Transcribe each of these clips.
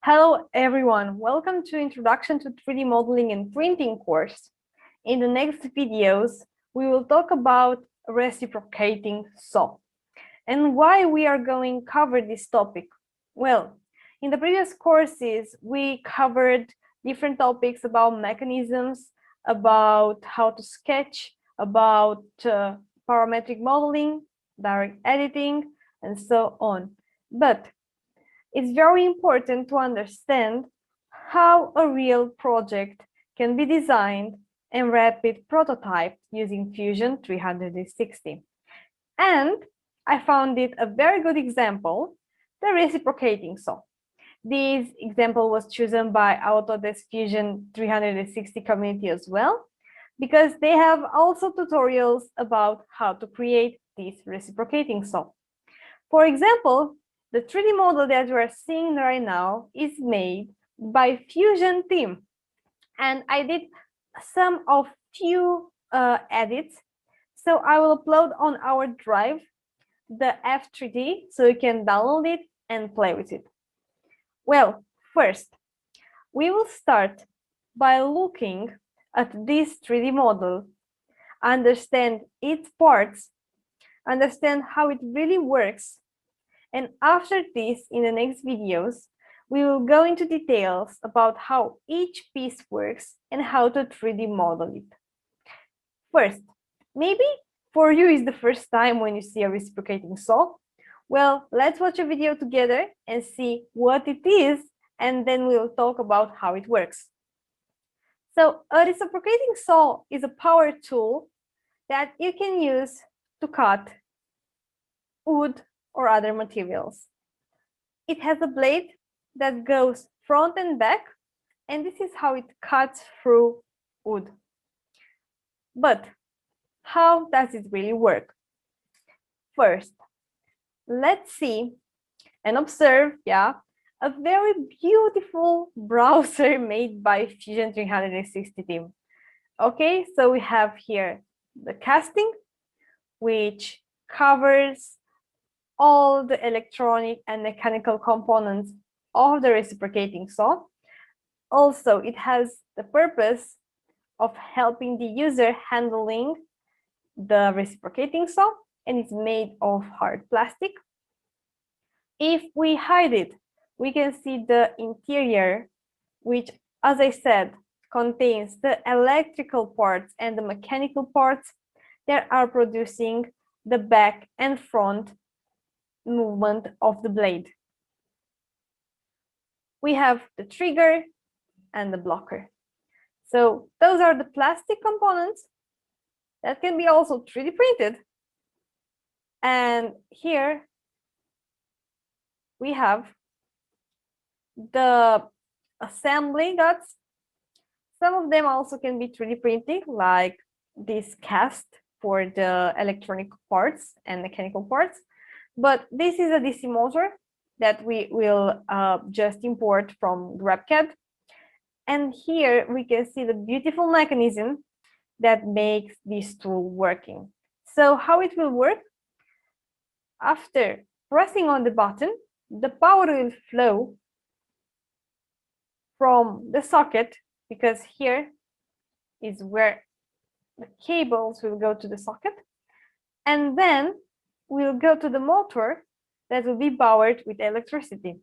Hello everyone, welcome to Introduction to 3D Modeling and Printing course. In the next videos, we will talk about reciprocating saw. And why we are going to cover this topic? Well, in the previous courses, we covered different topics about mechanisms, about how to sketch, about parametric modeling, direct editing, and so on. But it's very important to understand how a real project can be designed and rapid prototyped using Fusion 360. And I found it a very good example, the reciprocating saw. This example was chosen by Autodesk Fusion 360 community as well, because they have also tutorials about how to create this reciprocating saw. For example, the 3D model that we are seeing right now is made by Fusion team. And I did some of few edits. So I will upload on our drive the F3D so you can download it and play with it. Well, first, we will start by looking at this 3D model, understand its parts, understand how it really works. And after this, in the next videos, we will go into details about how each piece works and how to 3D model it. First, maybe for you is the first time when you see a reciprocating saw. Well, let's watch a video together and see what it is, and then we'll talk about how it works. So a reciprocating saw is a power tool that you can use to cut wood or other materials. It has a blade that goes front and back, and this is how it cuts through wood. But how does it really work? First, let's see and observe, a very beautiful browser made by Fusion 360 team. Okay, so we have here the casting, which covers all the electronic and mechanical components of the reciprocating saw. Also, it has the purpose of helping the user handling the reciprocating saw, and it's made of hard plastic. If we hide it, we can see the interior, which, as I said, contains the electrical parts and the mechanical parts that are producing the back and front movement of the blade. We have the trigger and the blocker. So those are the plastic components that can be also 3D printed. And here we have the assembly guts. Some of them also can be 3D printed, like this cast for the electronic parts and mechanical parts. But this is a DC motor that we will just import from GrabCAD. And here we can see the beautiful mechanism that makes this tool working. So how it will work? After pressing on the button, the power will flow from the socket, because here is where the cables will go to the socket. And then we'll go to the motor that will be powered with electricity.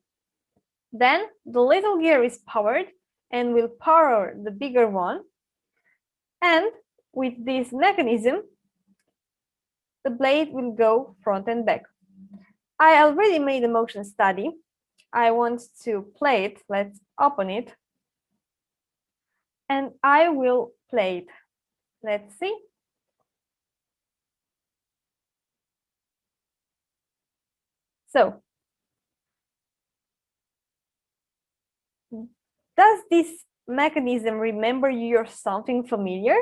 Then the little gear is powered and will power the bigger one. And with this mechanism, the blade will go front and back. I already made a motion study. I want to play it. Let's open it. And I will play it. Let's see. So, does this mechanism remember you of something familiar?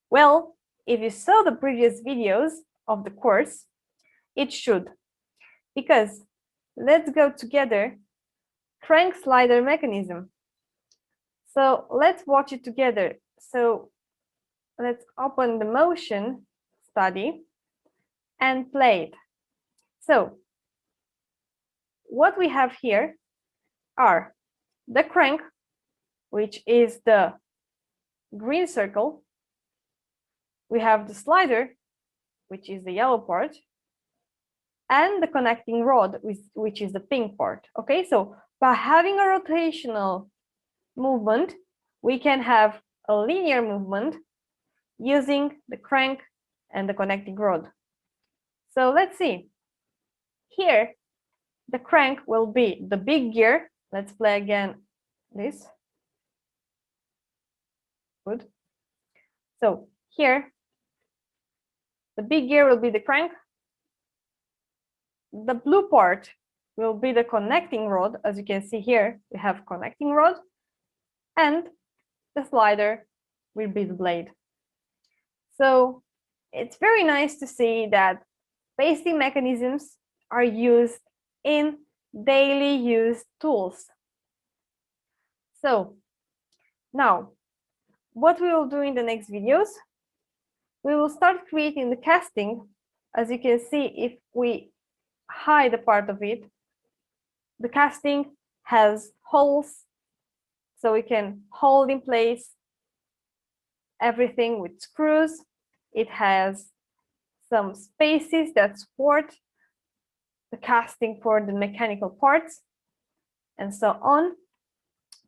Well, if you saw the previous videos of the course, it should. Because let's go together, crank slider mechanism. So let's watch it together. So let's open the motion study and play it. So what we have here, are the crank, which is the green circle. We have the slider, which is the yellow part, and the connecting rod, which is the pink part. Okay, so by having a rotational movement, we can have a linear movement using the crank and the connecting rod. So let's see. Here, the crank will be the big gear. Let's play again this. Good. So here, the big gear will be the crank. The blue part will be the connecting rod. As you can see here, we have connecting rod, and the slider will be the blade. So it's very nice to see that basic mechanisms are used in daily use tools. So now, what we will do in the next videos, we will start creating the casting. As you can see, if we hide a part of it, the casting has holes, so we can hold in place everything with screws. It has some spaces that support the casting for the mechanical parts, and so on.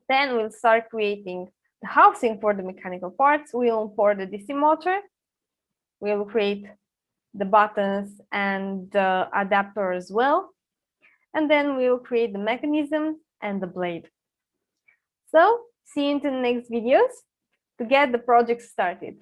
Then we'll start creating the housing for the mechanical parts. We'll import the DC motor. We'll create the buttons and the adapter as well. And then we'll create the mechanism and the blade. So see you in the next videos to get the project started.